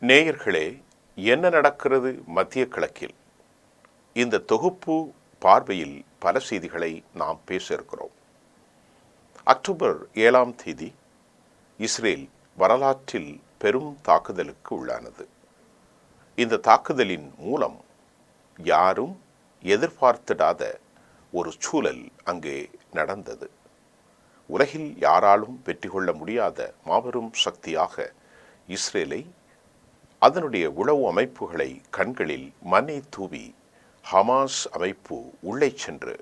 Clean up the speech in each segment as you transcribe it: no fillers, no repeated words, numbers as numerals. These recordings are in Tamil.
நேயர்களே, என்ன நடக்கிறது மத்திய கிழக்கில்? இந்த தொகுப்பு பார்வையில் பல செய்திகளை நாம் பேச இருக்கிறோம். அக்டோபர் 7ஆம் தேதி இஸ்ரேல் வரலாற்றில் பெரும் தாக்குதலுக்கு உள்ளானது. இந்த தாக்குதலின் மூலம் யாரும் எதிர்பார்த்திடாத ஒரு சூழல் அங்கே நடந்தது. உலகில் யாராலும் வெற்றி கொள்ள முடியாத மாபெரும் சக்தியாக இஸ்ரேலை அதனுடைய உளவு அமைப்புகளை கண்களில் மண்ணை தூவி ஹமாஸ் அமைப்பு உள்ளே சென்று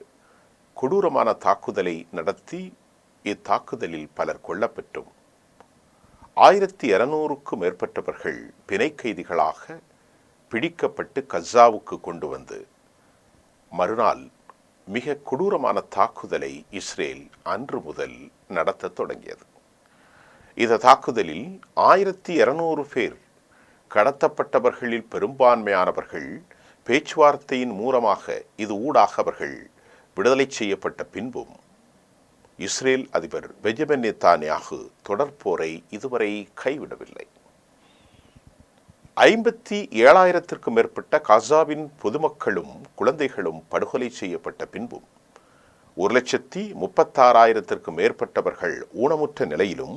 கொடூரமான தாக்குதலை நடத்தி இத்தாக்குதலில் பலர் கொல்லப்பட்டும் 1200க்கும் மேற்பட்டவர்கள் பிணை கைதிகளாக பிடிக்கப்பட்டு கஸாவுக்கு கொண்டு வந்து மறுநாள் மிக கொடூரமான தாக்குதலை இஸ்ரேல் அன்று முதல் நடத்த தொடங்கியது. இந்த தாக்குதலில் 1200 பேர் கடத்தப்பட்டவர்களில் பெரும்பான்மையானவர்கள் பேச்சுவார்த்தையின் மூலமாக இது ஊடாக அவர்கள் விடுதலை செய்யப்பட்ட பின்பும் இஸ்ரேல் அதிபர் பெஞ்சமின் நேதன்யாகு தொடர்போரை இதுவரை கைவிடவில்லை. 57,000க்கும் மேற்பட்ட காசாவின் பொதுமக்களும் குழந்தைகளும் படுகொலை செய்யப்பட்ட பின்பும் 1,36,000க்கும் மேற்பட்டவர்கள் ஊனமுற்ற நிலையிலும்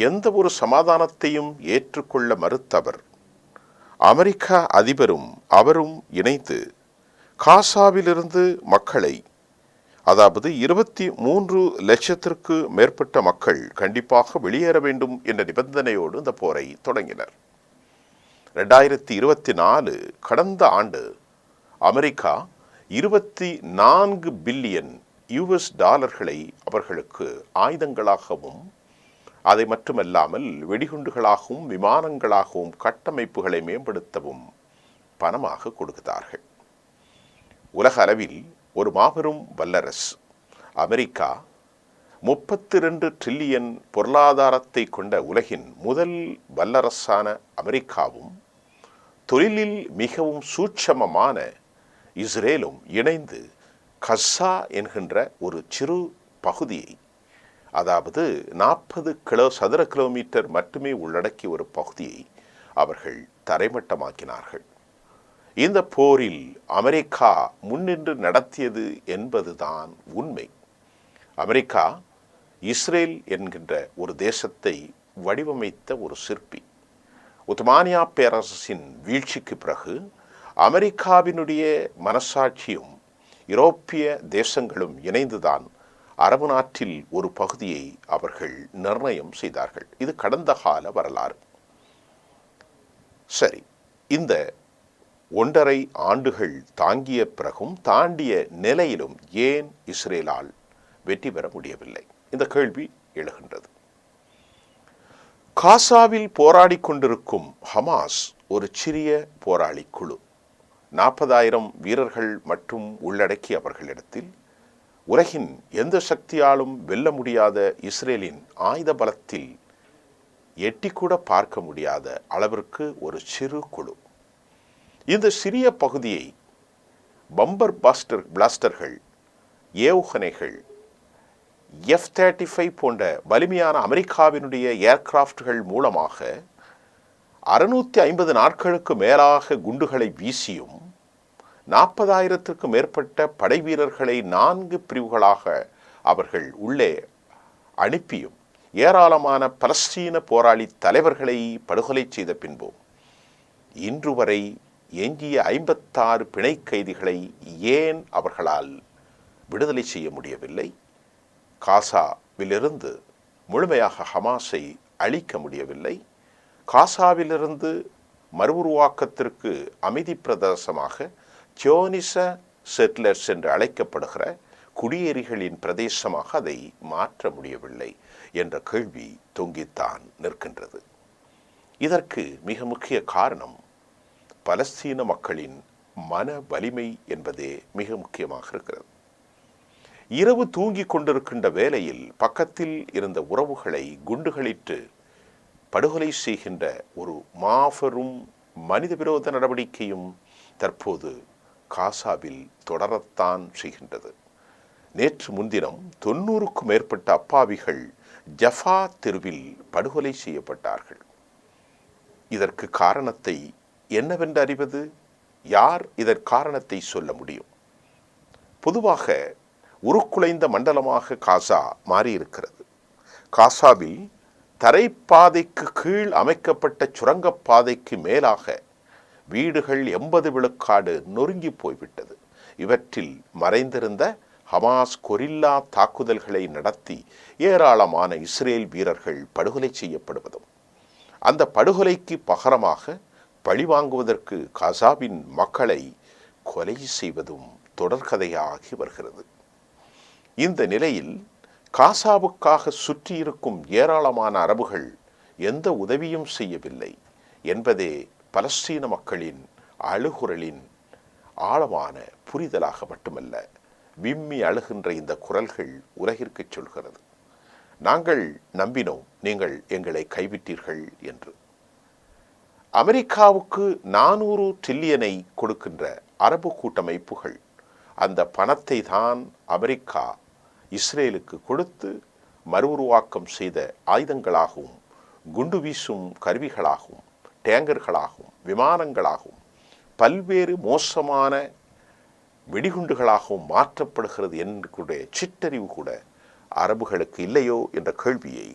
எந்த ஒரு சமாதானத்தையும் ஏற்றுக்கொள்ள மறுத்தவர் அமெரிக்க அதிபரும் அவரும் இணைந்து காசாவிலிருந்து மக்களை, அதாவது 23 லட்சத்திற்கு மேற்பட்ட மக்கள் கண்டிப்பாக வெளியேற வேண்டும் என்ற நிபந்தனையோடு இந்த போரை தொடங்கினர். 2024 கடந்த ஆண்டு அமெரிக்கா 24 பில்லியன் US$ அவர்களுக்கு ஆயுதங்களாகவும் அதை மட்டுமல்லாமல் வெடிகுண்டுகளாகவும் விமானங்களாகவும் கட்டமைப்புகளை மேம்படுத்தவும் பணமாக கொடுத்தார்கள். உலக அளவில் ஒரு மாபெரும் வல்லரசு அமெரிக்கா 32 டிரில்லியன் பொருளாதாரத்தை கொண்ட உலகின் முதல் வல்லரசான அமெரிக்காவும் தொழிலில் மிகவும் சூட்சமமான இஸ்ரேலும் இணைந்து கஸா என்கின்ற ஒரு சிறு பகுதியை, அதாவது 40 சதுர கிலோமீட்டர் மட்டுமே உள்ளடக்கிய ஒரு பகுதியை அவர்கள் தரைமட்டமாக்கினார்கள். இந்த போரில் அமெரிக்கா முன்னின்று நடத்தியது என்பதுதான் உண்மை. அமெரிக்கா இஸ்ரேல் என்கின்ற ஒரு தேசத்தை வடிவமைத்த ஒரு சிற்பி. உத்மானியா பேரரசின் வீழ்ச்சிக்கு பிறகு அமெரிக்காவினுடைய மனசாட்சியும் யூரோப்பிய தேசங்களும் இணைந்துதான் அரபு நாட்டில் ஒரு பகுதியை அவர்கள் நிர்ணயம் செய்தார்கள். இது கடந்த கால வரலாறு. சரி, இந்த 1.5 ஆண்டுகள் தாங்கிய பிறகும் தாண்டிய நிலையிலும் ஏன் இஸ்ரேலால் வெற்றி பெற முடியவில்லை? இந்த கேள்வி எழுகின்றது. காசாவில் போராடி கொண்டிருக்கும் ஹமாஸ் ஒரு சிறிய போராளி குழு, 40,000 வீரர்கள் மட்டும் உள்ளடக்கி அவர்களிடத்தில் உலகின் எந்த சக்தியாலும் வெல்ல முடியாத இஸ்ரேலின் ஆயுத பலத்தில் எட்டிக்கூட பார்க்க முடியாத அளவிற்கு ஒரு சிறு குழு. இந்த சிறிய பகுதியை பம்பர் பிளாஸ்டர்கள், ஏவுகணைகள், F-35 போன்ற வலிமையான அமெரிக்காவினுடைய ஏர்கிராப்டுகள் மூலமாக 650 நாட்களுக்கு மேலாக குண்டுகளை வீசியும் 40,000க்கும் மேற்பட்ட படை வீரர்களை 4 பிரிவுகளாக அவர்கள் உள்ளே அனுப்பியும் ஏராளமான பலஸ்தீன போராளி தலைவர்களை படுகொலை செய்த பின்பும் இன்று வரை எஞ்சிய 56 பிணை கைதிகளை ஏன் அவர்களால் விடுதலை செய்ய முடியவில்லை? காசாவிலிருந்து முழுமையாக ஹமாஸை அழிக்க முடியவில்லை. காசாவிலிருந்து மறுஉருவாக்கத்திற்கு அமைதி பிரதேசமாக சியோனிச செட்டிலர்ஸ் என்று அழைக்கப்படுகிற குடியேறிகளின் பிரதேசமாக அதை மாற்ற முடியவில்லை என்ற கேள்வி தொங்கித்தான் நிற்கின்றது. இதற்கு மிக முக்கிய காரணம் பலஸ்தீன மக்களின் மன வலிமை என்பதே மிக முக்கியமாக இருக்கிறது. இரவு தூங்கிக் கொண்டிருக்கின்ற வேளையில் பக்கத்தில் இருந்த உறவுகளை குண்டுகளிட்டு படுகொலை செய்கின்ற ஒரு மாபெரும் மனித விரோத நடவடிக்கையும் தற்போது காசாவில் தொடரத்தான் செய்கின்றது. நேற்று முன்தினம் 90க்கும் மேற்பட்ட அப்பாவிகள் ஜஃபா தெருவில் படுகொலை செய்யப்பட்டார்கள். இதற்கு காரணத்தை என்னவென்று அறிவது? யார் இதற்கு காரணத்தை சொல்ல முடியும்? பொதுவாக உருக்குலைந்த மண்டலமாக காசா மாறியிருக்கிறது. காசாவில் தரைப்பாதைக்கு கீழ் அமைக்கப்பட்ட சுரங்கப்பாதைக்கு மேலாக வீடுகள் 80 விழுக்காடு நொறுங்கி போய்விட்டது. இவற்றில் மறைந்திருந்த ஹமாஸ் கொரில்லா தாக்குதல்களை நடத்தி ஏராளமான இஸ்ரேல் வீரர்கள் படுகொலை செய்யப்படுவதும், அந்த படுகொலைக்கு பகரமாக பழிவாங்குவதற்கு காசாவின் மக்களை கொலை செய்வதும் தொடர்கதையாகி வருகிறது. இந்த நிலையில் காசாவுக்காக சுற்றியிருக்கும் ஏராளமான அரபுகள் எந்த உதவியும் செய்யவில்லை என்பதே பலஸ்தீன மக்களின் அழுகுரலின் ஆழமான புரிதலாக மட்டுமல்ல, விம்மி அழுகின்ற இந்த குரல்கள் உலகிற்கு சொல்கிறது. நாங்கள் நம்பினோம், நீங்கள் எங்களை கைவிட்டீர்கள் என்று. அமெரிக்காவுக்கு 400 டிரில்லியனை கொடுக்கின்ற அரபு கூட்டமைப்புகள் அந்த பணத்தை தான் அமெரிக்கா இஸ்ரேலுக்கு கொடுத்து மறுஉருவாக்கம் செய்த ஆயுதங்களாகவும், குண்டு வீசும் கருவிகளாகவும், டேங்கர்களாகவும், விமானங்களாகவும், பல்வேறு மோசமான வெடிகுண்டுகளாகவும் மாற்றப்படுகிறது என்கிற சிற்றறிவு கூட அரபுகளுக்கு இல்லையோ என்ற கேள்வியை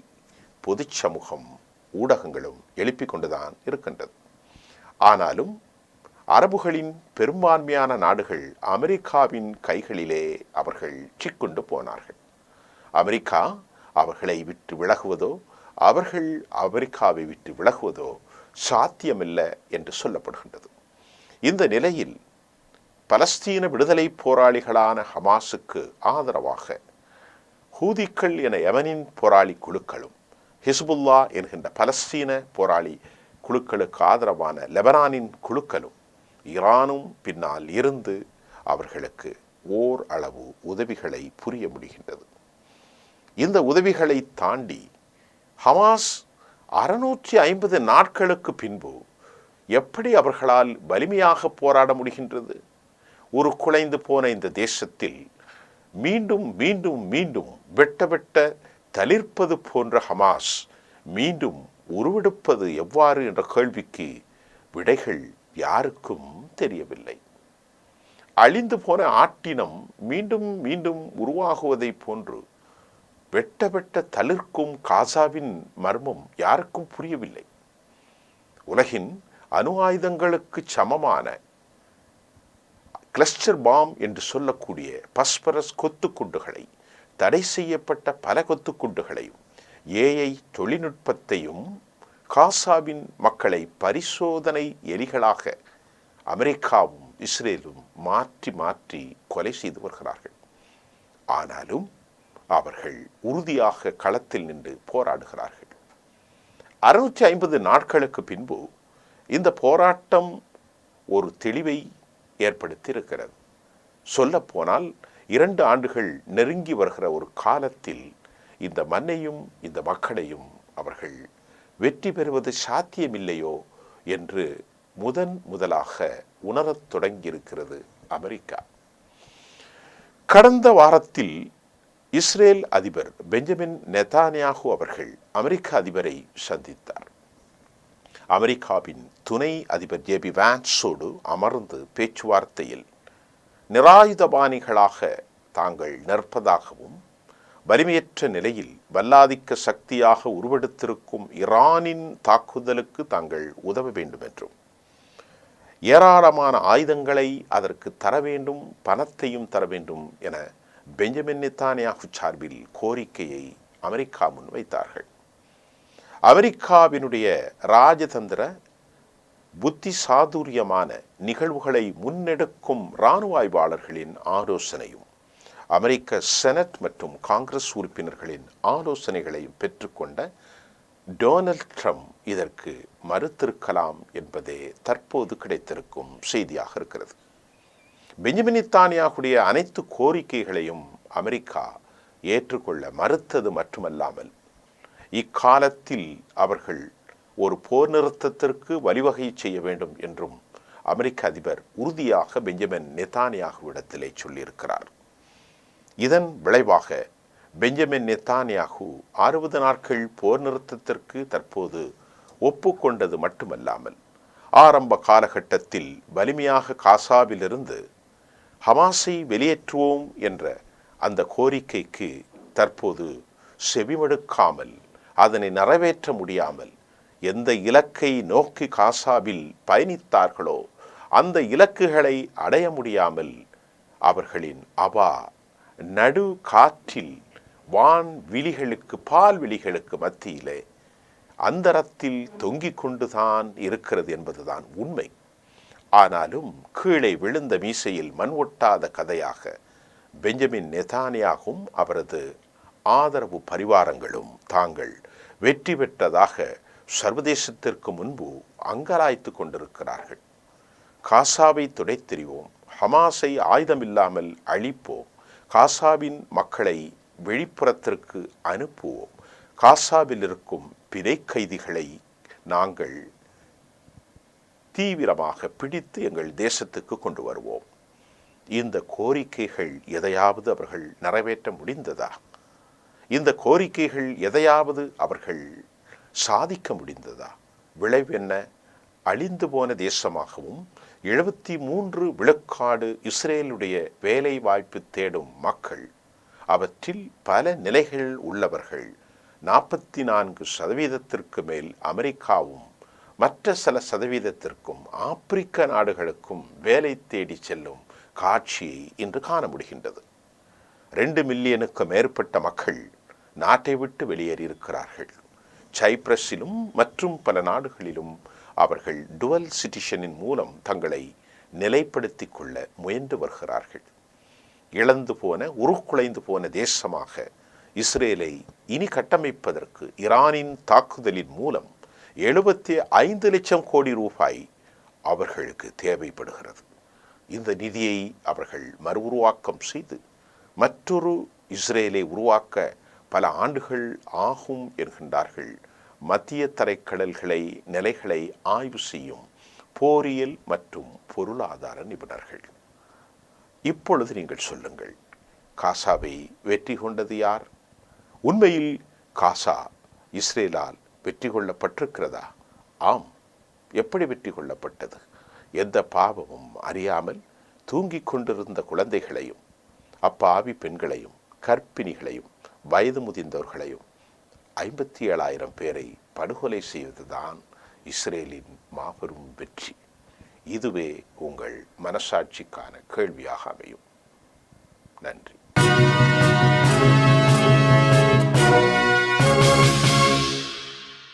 பொது சமூகம், ஊடகங்களும் எழுப்பிக் கொண்டுதான் இருக்கின்றது. ஆனாலும் அரபுகளின் பெரும்பான்மையான நாடுகள் அமெரிக்காவின் கைகளிலே அவர்கள் சிக்குண்டு போனார்கள். அமெரிக்கா அவர்களை விட்டு விலகுவதோ, அவர்கள் அமெரிக்காவை விட்டு விலகுவதோ சாத்தியமில்லை என்று சொல்லப்படுகின்றது. இந்த நிலையில் பலஸ்தீன விடுதலை போராளிகளான ஹமாஸுக்கு ஆதரவாக ஹூதிக்கள் என யமனின் போராளி குழுக்களும், ஹிஸ்புல்லா என்கின்ற பலஸ்தீன போராளி குழுக்களுக்கு ஆதரவான லெபனானின் குழுக்களும், ஈரானும் பின்னால் இருந்து அவர்களுக்கு ஓர் அளவு உதவிகளை புரிய முடிகின்றது. இந்த உதவிகளை தாண்டி ஹமாஸ் 650 நாட்களுக்கு பின்பு எப்படி அவர்களால் வலிமையாக போராட முடிகின்றது? ஒரு குலைந்து போன இந்த தேசத்தில் மீண்டும் மீண்டும் மீண்டும் வெட்ட தளிர்ப்பது போன்ற ஹமாஸ் மீண்டும் உருவெடுப்பது எவ்வாறு என்ற கேள்விக்கு விடைகள் யாருக்கும் தெரியவில்லை. அழிந்து போன ஆட்டினம் மீண்டும் மீண்டும் உருவாகுவதை போன்று வெட்ட தளிர்க்கும் காசாவின் மர்மம் யாருக்கும் புரியவில்லை. உலகின் அணு ஆயுதங்களுக்கு சமமான கிளஸ்டர் பாம் என்று சொல்லக்கூடிய பஸ்பரஸ் கொத்துக்குண்டுகளை, தடை செய்யப்பட்ட பல கொத்துக்குண்டுகளையும், ஏஐ தொழில்நுட்பத்தையும் காசாவின் மக்களை பரிசோதனை எலிகளாக அமெரிக்காவும் இஸ்ரேலும் மாற்றி மாற்றி கொலை செய்து வருகிறார்கள். ஆனாலும் அவர்கள் உறுதியாக களத்தில் நின்று போராடுகிறார்கள். 650 நாட்களுக்கு பின்பு இந்த போராட்டம் ஒரு தெளிவை ஏற்படுத்தி இருக்கிறது. சொல்லப்போனால் 2 ஆண்டுகள் நெருங்கி வருகிற ஒரு காலத்தில் இந்த மண்ணையும் இந்த மக்களையும் அவர்கள் வெற்றி பெறுவது சாத்தியமில்லையோ என்று முதலாக உணரத் தொடங்கியிருக்கிறது அமெரிக்கா. கடந்த வாரத்தில் இஸ்ரேல் அதிபர் பெஞ்சமின் நெதானியாகு அவர்கள் அமெரிக்க அதிபரை சந்தித்தார். அமெரிக்காவின் துணை அதிபர் ஜேபி வான்ஸோடு அமர்ந்து பேச்சுவார்த்தையில் நிராயுதபாணிகளாக தாங்கள் நிற்பதாகவும், வலிமையற்ற நிலையில் வல்லாதிக்க சக்தியாக உருவெடுத்திருக்கும் ஈரானின் தாக்குதலுக்கு தாங்கள் உதவ வேண்டும் என்றும், ஏராளமான ஆயுதங்களை அதற்கு தர வேண்டும், பணத்தையும் தர வேண்டும் என பெஞ்சமின் நெதானியாகு சார்பில் கோரிக்கையை அமெரிக்கா முன்வைத்தார்கள். அமெரிக்காவினுடைய ராஜதந்திர புத்தி சாதுரியமான நிகழ்வுகளை முன்னெடுக்கும் இராணுவ ஆய்வாளர்களின் ஆலோசனையும், அமெரிக்க செனட் மற்றும் காங்கிரஸ் உறுப்பினர்களின் ஆலோசனைகளையும் பெற்றுக்கொண்ட டொனால்ட் ட்ரம்ப் இதற்கு மறுத்திருக்கலாம் என்பதே தற்போது கிடைத்திருக்கும் செய்தியாக இருக்கிறது. பெஞ்சமின் நெதானியாகுடைய அனைத்து கோரிக்கைகளையும் அமெரிக்கா ஏற்றுக்கொள்ள மறுத்தது மட்டுமல்லாமல், இக்காலத்தில் அவர்கள் ஒரு போர் நிறுத்தத்திற்கு வழிவகை செய்ய வேண்டும் என்றும் அமெரிக்க அதிபர் உறுதியாக பெஞ்சமின் நெதானியாகுவிடத்திலே சொல்லியிருக்கிறார். இதன் விளைவாக பெஞ்சமின் நெதானியாகு 60 நாட்கள் போர் நிறுத்தத்திற்கு தற்போது ஒப்புக்கொண்டது மட்டுமல்லாமல் ஆரம்ப காலகட்டத்தில் வலிமையாக காசாவிலிருந்து ஹமாஸை வெளியேற்றுவோம் என்ற அந்த கோரிக்கைக்கு தற்போது செவிமடுக்காமல், அதனை நிறைவேற்ற முடியாமல் எந்த இலக்கை நோக்கி காசாவில் பயணித்தார்களோ அந்த இலக்குகளை அடைய முடியாமல் அவர்களின் அவா நடு காற்றில் வான்விழிகளுக்கு பால்விழிகளுக்கு மத்தியிலே அந்தரத்தில் தொங்கிக் கொண்டுதான் இருக்கிறது என்பதுதான் உண்மை. ஆனாலும் கீழே விழுந்த மீசையில் மண் ஒட்டாத கதையாக பெஞ்சமின் நெதானியாகும் அவரது ஆதரவு பரிவாரங்களும் தாங்கள் வெற்றி பெற்றதாக சர்வதேசத்திற்கு முன்பு அங்கலாய்த்து கொண்டிருக்கிறார்கள். காசாவை துடைத்தெறிவோம், ஹமாஸை ஆயுதமில்லாமல் அழிப்போம், காசாவின் மக்களை வெளிப்புறத்திற்கு அனுப்புவோம், காசாவில் இருக்கும் பிணை கைதிகளை நாங்கள் தீவிரமாக பிடித்து எங்கள் தேசத்துக்கு கொண்டு வருவோம். இந்த கோரிக்கைகள் எதையாவது அவர்கள் நிறைவேற்ற முடிந்ததா? இந்த கோரிக்கைகள் எதையாவது அவர்கள் சாதிக்க முடிந்ததா? விளைவென்ன? அழிந்து போன தேசமாகவும் 73 விழுக்காடு இஸ்ரேலுடைய வேலை வாய்ப்பு தேடும் மக்கள், அவற்றில் பல நிலைகள் உள்ளவர்கள், 44% மேல் அமெரிக்காவும் மற்ற சில சதவீதத்திற்கும் ஆப்பிரிக்க நாடுகளுக்கும் வேலை தேடி செல்லும் காட்சியை இன்று காண முடிகின்றது. 2 மில்லியனுக்கு மேற்பட்ட மக்கள் நாட்டை விட்டு வெளியேறியிருக்கிறார்கள். சைப்ரஸிலும் மற்றும் பல நாடுகளிலும் அவர்கள் டுவல் சிட்டிசனின் மூலம் தங்களை நிலைப்படுத்திக் கொள்ள முயன்று வருகிறார்கள். இழந்து போன, உருக்குலைந்து போன தேசமாக இஸ்ரேலை இனி கட்டமைப்பதற்கு ஈரானின் தாக்குதலின் மூலம் 75 லட்சம் கோடி ரூபாய் அவர்களுக்கு தேவைப்படுகிறது. இந்த நிதியை அவர்கள் மறு உருவாக்கம் செய்து மற்றொரு இஸ்ரேலை உருவாக்க பல ஆண்டுகள் ஆகும் என்கின்றார்கள் மத்திய தரைக்கடல்களை நிலைகளை ஆய்வு செய்யும் போரியல் மற்றும் பொருளாதார நிபுணர்கள். இப்பொழுது நீங்கள் சொல்லுங்கள், காசாவை வெற்றி கொண்டது யார்? உண்மையில் காசா இஸ்ரேலால் வெற்றி கொள்ளப்பட்டிருக்கிறதா? ஆம். எப்படி வெற்றி கொள்ளப்பட்டது? எந்த பாவமும் அறியாமல் தூங்கிக் கொண்டிருந்த குழந்தைகளையும், அப்பாவி பெண்களையும், கர்ப்பிணிகளையும், வயது முதிர்ந்தவர்களையும் 57,000 பேரை படுகொலை செய்வதுதான் இஸ்ரேலின் மாபெரும் வெற்றி. இதுவே உங்கள் மனசாட்சிக்கான கேள்வியாக அமையும். நன்றி.